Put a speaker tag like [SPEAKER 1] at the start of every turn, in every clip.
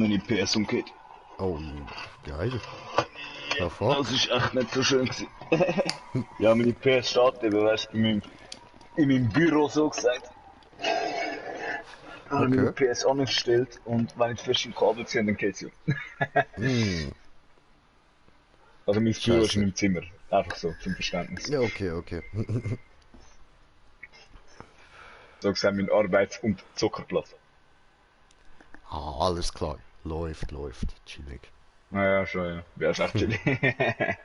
[SPEAKER 1] Meine PS umgeht.
[SPEAKER 2] Oh, geil. Ja, fuck.
[SPEAKER 1] Das ist echt nicht so schön gewesen. Ja, meine PS steht eben, weißt du, in meinem Büro so gesagt. Habe meine
[SPEAKER 2] Okay.
[SPEAKER 1] PS angestellt und wenn ich fest im Kabel ziehe, dann geht sie auf.
[SPEAKER 2] Hm,
[SPEAKER 1] Also mein Büro ist in
[SPEAKER 2] scheiße.
[SPEAKER 1] meinem Zimmer. Einfach so, zum Verständnis.
[SPEAKER 2] Ja, okay, okay.
[SPEAKER 1] So gesagt, mein Arbeits- und Zuckerplatz.
[SPEAKER 2] Ah, alles klar. Läuft, läuft. Chillig.
[SPEAKER 1] Naja, schon, ja. Ja, ist echt chillig. Ja,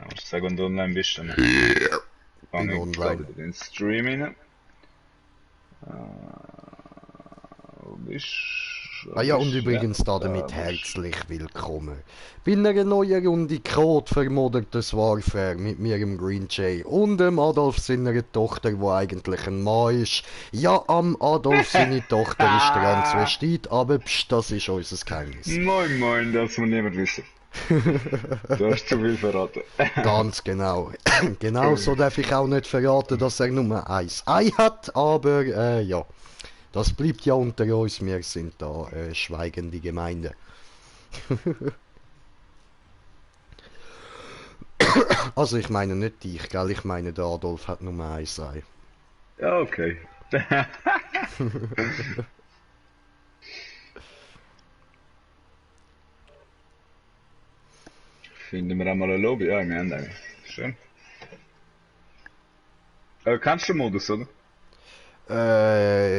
[SPEAKER 1] musst du sagen, wenn du online bist, dann kann
[SPEAKER 2] Bin
[SPEAKER 1] ich
[SPEAKER 2] online.
[SPEAKER 1] gerade den Stream rein. Wo bist
[SPEAKER 2] Ah ja, und übrigens damit herzlich willkommen bei einer neuen Runde Code für Modern Warfare mit mir, dem Green Jay, und dem Adolf seiner Tochter, wo eigentlich ein Mann ist. Ja, am Adolf seine Tochter ist Transvestit, aber pst, das ist unser Geheimnis.
[SPEAKER 1] Moin moin, das muss niemand wissen. Du hast zu viel verraten.
[SPEAKER 2] Ganz genau. Genauso darf ich auch nicht verraten, dass er nur ein Ei hat, aber ja. Das bleibt ja unter uns, wir sind da schweigende Gemeinde. Also ich meine nicht dich, gell? Ich meine der Adolf hat nur ein Ei.
[SPEAKER 1] Ja, okay. Finden wir einmal eine Lobby? Ja, wir haben eine. Schön. Kennst du den Modus, oder?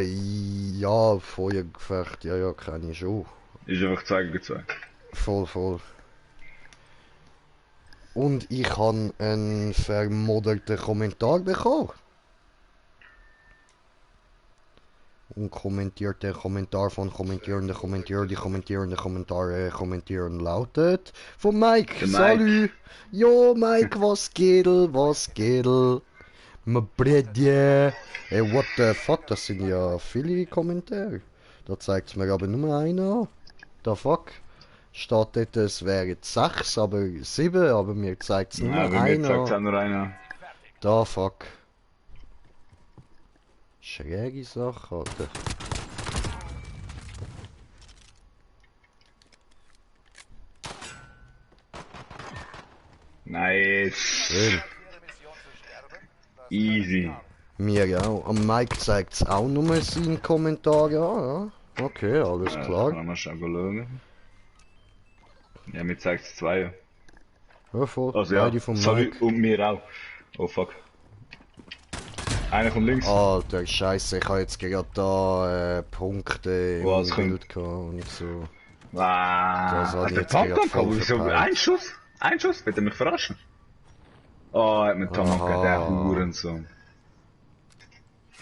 [SPEAKER 2] Ja, Feuergefecht, ja, kenne ich schon.
[SPEAKER 1] Ist einfach zeigen gezeigt.
[SPEAKER 2] Voll, voll. Und ich habe einen vermodderten Kommentar bekommen. Und kommentiert der Kommentar von kommentierende Kommentier, die kommentierende Kommentare kommentieren lautet von Mike.
[SPEAKER 1] Der Mike.
[SPEAKER 2] Salut! Jo Mike, was geht? Was geht? Bredje. Ey, what the fuck, das sind ja viele Kommentare. Da zeigt es mir aber nur einer an. The fuck? Steht dort, es wären jetzt 6, aber 7, aber mir zeigt es nur
[SPEAKER 1] Ja, bei mir zeigt es
[SPEAKER 2] einer.
[SPEAKER 1] auch nur einer.
[SPEAKER 2] Da fuck. Schräge Sache, Alter.
[SPEAKER 1] Nice.
[SPEAKER 2] Schön.
[SPEAKER 1] Easy.
[SPEAKER 2] Mir auch. Am Mike zeigt es auch nur seinen Kommentar an, ja. Okay, alles
[SPEAKER 1] Ja,
[SPEAKER 2] klar.
[SPEAKER 1] kann man schon schauen. Ja, mir zeigt es zwei.
[SPEAKER 2] Ja, voll.
[SPEAKER 1] Also ja,
[SPEAKER 2] Beide vom
[SPEAKER 1] Salut
[SPEAKER 2] Mike.
[SPEAKER 1] und mir auch. Oh fuck. Einer von links.
[SPEAKER 2] Alter, Scheiße, ich habe jetzt gerade da Punkte
[SPEAKER 1] Was
[SPEAKER 2] im
[SPEAKER 1] kommt?
[SPEAKER 2] Bild gehabt und so.
[SPEAKER 1] Ah,
[SPEAKER 2] Das hat
[SPEAKER 1] hat der
[SPEAKER 2] jetzt gerade
[SPEAKER 1] Pumpgun
[SPEAKER 2] voll
[SPEAKER 1] gehabt? Wieso?
[SPEAKER 2] verpeilt.
[SPEAKER 1] Ein Schuss? Ein Schuss? Wird er mich verarschen? Oh, er hat mir Tamam
[SPEAKER 2] Aha.
[SPEAKER 1] gegeben, der Hurensohn.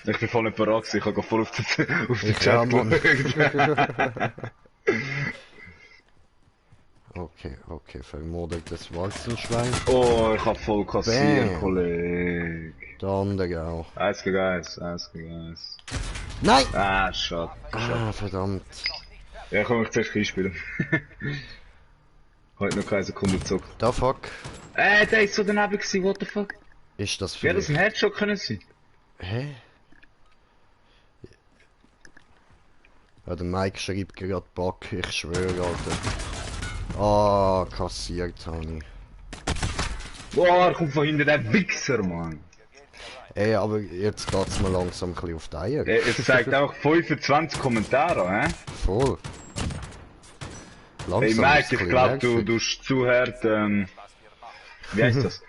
[SPEAKER 1] Ich bin voll nicht bereit gewesen, ich habe voll auf den, auf den
[SPEAKER 2] Ich auch,
[SPEAKER 1] Chat
[SPEAKER 2] Mann.
[SPEAKER 1] geschaut.
[SPEAKER 2] Okay, vermoddertes Walzenschwein.
[SPEAKER 1] Oh, ich hab voll kassiert,
[SPEAKER 2] Bam.
[SPEAKER 1] Kollege.
[SPEAKER 2] Der andere auch.
[SPEAKER 1] 1 gegen 1, 1 gegen 1.
[SPEAKER 2] Nein!
[SPEAKER 1] Ah, schade.
[SPEAKER 2] Ah, verdammt.
[SPEAKER 1] Ja, komm, ich zuerst einspielen. Heute noch keine Sekunde gezockt.
[SPEAKER 2] Da fuck.
[SPEAKER 1] Der ist so daneben gewesen, what the fuck?
[SPEAKER 2] Ist das
[SPEAKER 1] Wie hätte das
[SPEAKER 2] vielleicht...
[SPEAKER 1] ein Headshot können sein?
[SPEAKER 2] Hä? Ja, der Mike schreibt gerade Bock, ich schwöre, Alter. Ah, kassiert habe ich.
[SPEAKER 1] Boah, er kommt von hinten, der Wichser, Mann.
[SPEAKER 2] Ey, aber jetzt geht's mir langsam ein bisschen auf die Eier.
[SPEAKER 1] Es zeigt auch 25 Kommentare, hä?
[SPEAKER 2] Voll. Langsam
[SPEAKER 1] Hey
[SPEAKER 2] ist
[SPEAKER 1] Mike,
[SPEAKER 2] es
[SPEAKER 1] ich
[SPEAKER 2] ein
[SPEAKER 1] glaube,
[SPEAKER 2] bisschen
[SPEAKER 1] du zuhört, wie heißt das?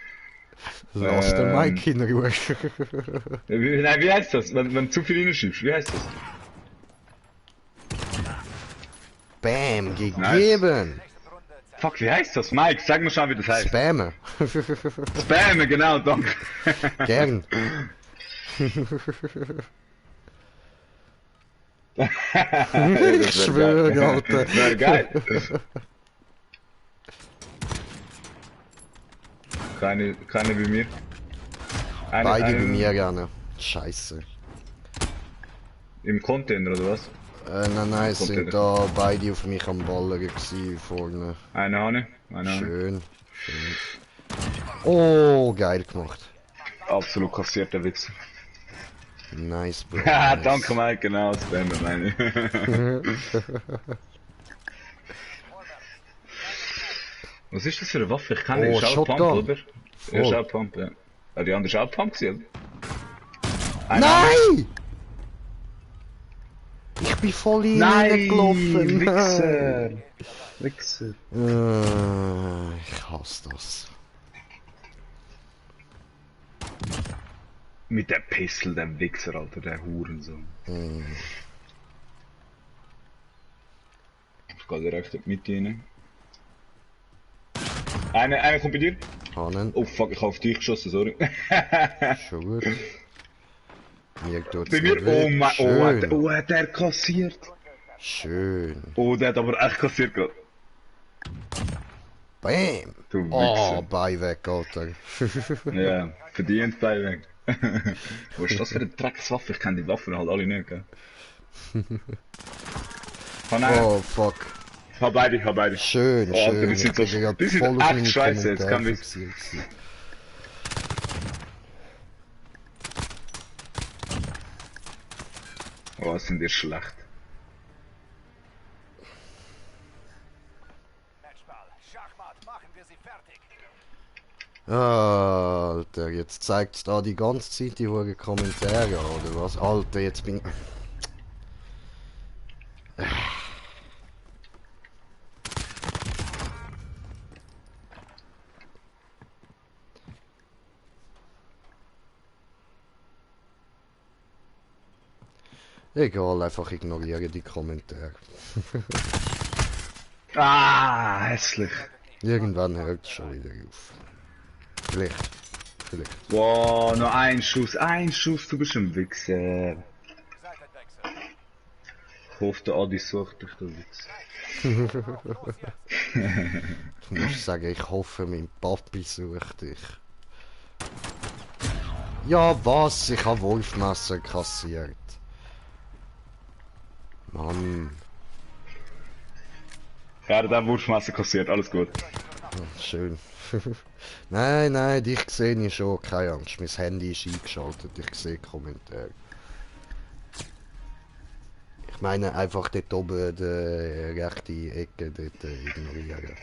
[SPEAKER 2] Lass den Mike in Ruhe.
[SPEAKER 1] Nein, wie heißt das? Wenn du zu viel reinschiebst, wie heißt das?
[SPEAKER 2] Bam, gegeben.
[SPEAKER 1] Fuck, wie heißt das? Mike, sag mir schon, wie das heißt.
[SPEAKER 2] Spammen.
[SPEAKER 1] Spammen, genau, danke.
[SPEAKER 2] Gern. Ich schwöre, Alter.
[SPEAKER 1] Na, geil. Keine wie mir.
[SPEAKER 2] Beide bei mir gerne. Scheiße.
[SPEAKER 1] Im Container oder was?
[SPEAKER 2] Nein, es
[SPEAKER 1] Kommt
[SPEAKER 2] sind
[SPEAKER 1] wieder.
[SPEAKER 2] da beide auf mich am Ballern gewesen, vorne.
[SPEAKER 1] Eine Hane.
[SPEAKER 2] Schön. Schön. Oh, geil gemacht.
[SPEAKER 1] Absolut kassierter Wichser.
[SPEAKER 2] Nice, Bro.
[SPEAKER 1] Haha,
[SPEAKER 2] Nice.
[SPEAKER 1] danke Mike, genau, Spammer meine ich. Was ist das für eine Waffe? Ich kenne die,
[SPEAKER 2] Oh,
[SPEAKER 1] ist auch Pump,
[SPEAKER 2] Shotgun.
[SPEAKER 1] oder? Ja, ist auch Pump, ja. Ah, die andere ist auch Pump gewesen, oder?
[SPEAKER 2] Nein! Ich bin voll reingelaufen.
[SPEAKER 1] Wichser! Wichser.
[SPEAKER 2] Ich hasse das.
[SPEAKER 1] Mit der Pistol, der Wichser, Alter, der Hurensohn. Ich gehe direkt in die Mitte rein. Einer kommt bei dir.
[SPEAKER 2] Hanen,
[SPEAKER 1] Oh fuck, ich habe auf dich geschossen, sorry.
[SPEAKER 2] schon gut. Mir tut's
[SPEAKER 1] Bei
[SPEAKER 2] nicht
[SPEAKER 1] mir?
[SPEAKER 2] weh.
[SPEAKER 1] Oh mein,
[SPEAKER 2] Schön.
[SPEAKER 1] hat der kassiert.
[SPEAKER 2] Schön.
[SPEAKER 1] Oh, der hat aber echt kassiert gerade.
[SPEAKER 2] Bam!
[SPEAKER 1] Du
[SPEAKER 2] Oh,
[SPEAKER 1] Wichser.
[SPEAKER 2] Bein weg, Alter.
[SPEAKER 1] Ja, verdient bei weg. Was ist das für eine Dreckswaffe? Ich kenne die Waffen halt alle nicht, gell? Oh nein,
[SPEAKER 2] Oh, fuck.
[SPEAKER 1] ich hab beide.
[SPEAKER 2] Schön,
[SPEAKER 1] Oh, Alter,
[SPEAKER 2] schön.
[SPEAKER 1] die sind
[SPEAKER 2] Ich
[SPEAKER 1] so,
[SPEAKER 2] bin grad
[SPEAKER 1] die sind
[SPEAKER 2] voll auf meine
[SPEAKER 1] echt scheiße, jetzt kann
[SPEAKER 2] Kommentare
[SPEAKER 1] ich...
[SPEAKER 2] fixiert gewesen.
[SPEAKER 1] Oh, sind die schlecht.
[SPEAKER 3] Matchball. Schachmatt, machen wir sie fertig.
[SPEAKER 2] Alter, jetzt zeigt's da die ganze Zeit die hohen Kommentare, oder was? Alter, jetzt bin ich... Egal, einfach ignoriere die Kommentare.
[SPEAKER 1] Ah, hässlich.
[SPEAKER 2] Irgendwann hört es schon wieder auf. Vielleicht. Vielleicht.
[SPEAKER 1] Wow, nur ein Schuss, du bist ein Wichser.
[SPEAKER 3] Seitenwechsel.
[SPEAKER 1] Ich hoffe, der Adi sucht dich, der Wichser.
[SPEAKER 2] Du musst sagen, ich hoffe, mein Papi sucht dich. Ja, was? Ich habe Wolfmesser kassiert. Mann,
[SPEAKER 1] Ja, der Wurfmesser kassiert, alles gut.
[SPEAKER 2] schön. Nein, dich sehe ich schon, keine Angst. Mein Handy ist eingeschaltet, ich sehe Kommentare. Ich meine einfach dort oben die rechte Ecke dort ignorieren.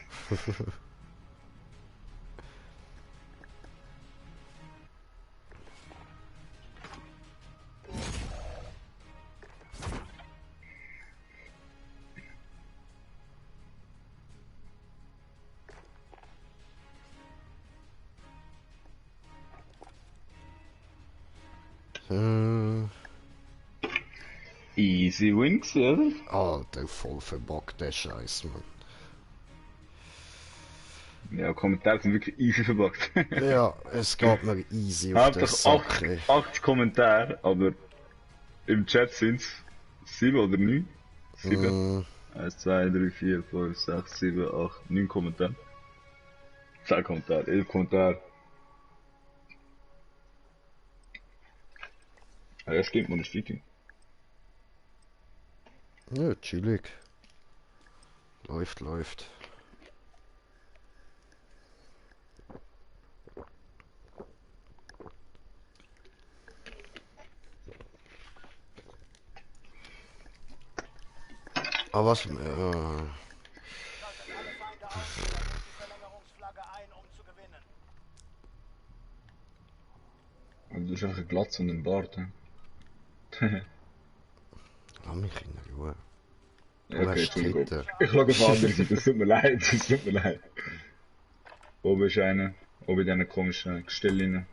[SPEAKER 1] Easy Wins, oder?
[SPEAKER 2] Alter, voll verbockt der Scheiß, Mann.
[SPEAKER 1] Ja, Kommentare sind wirklich easy verbuggt.
[SPEAKER 2] Ja, es geht mir easy auf den
[SPEAKER 1] Einfach
[SPEAKER 2] Sack, ey.
[SPEAKER 1] 8 Kommentare, aber im Chat sind es 7 oder 9. 7. 1, 2, 3, 4, 5, 6, 7, 8, 9 Kommentare. 10 Kommentare, 11 Kommentare. Ja, stimmt, man ist Viking.
[SPEAKER 2] Ja, chillig. Läuft. Aber was...
[SPEAKER 3] Schaltet alle Feinde auf und setzt die Verlängerungsflagge ein, um zu gewinnen.
[SPEAKER 1] Also, du hast einfach einen Glatz und einen Bart, hä?
[SPEAKER 2] Lass mich in Ruhe.
[SPEAKER 1] Ja,
[SPEAKER 2] Du
[SPEAKER 1] okay,
[SPEAKER 2] hast
[SPEAKER 1] Entschuldigung.
[SPEAKER 2] Twitter.
[SPEAKER 1] Ich schaue auf andere Seite, es tut mir leid, es tut mir leid. Oben ist einer, oben in diesen komischen Gestellen.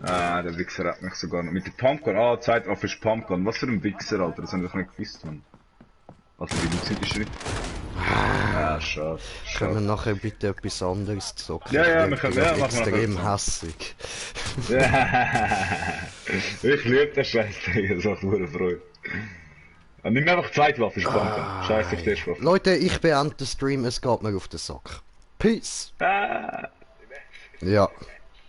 [SPEAKER 1] Ah, der Wichser hat mich sogar noch. Mit der Pumpgun, Zeitwaffe ist Pumpgun. Was für ein Wichser, Alter, das habe ich doch nicht gewusst, Mann. Also, wie gut sind die Schritte? Ah, schade.
[SPEAKER 2] Können wir
[SPEAKER 1] Schade.
[SPEAKER 2] nachher bitte etwas anderes zocken?
[SPEAKER 1] Ja,
[SPEAKER 2] Ich
[SPEAKER 1] wir können-
[SPEAKER 2] bin
[SPEAKER 1] ja, machen wir
[SPEAKER 2] extrem
[SPEAKER 1] nachher.
[SPEAKER 2] hässig.
[SPEAKER 1] Ich liebe den Scheiß, das macht mir Freude. Nimm einfach Zeitwaffe, ist Pumpgun. Scheiß auf die erste Waffe.
[SPEAKER 2] Leute, ich beende den Stream, es geht mir auf den Sack. Peace!
[SPEAKER 1] Ah.
[SPEAKER 2] Ja.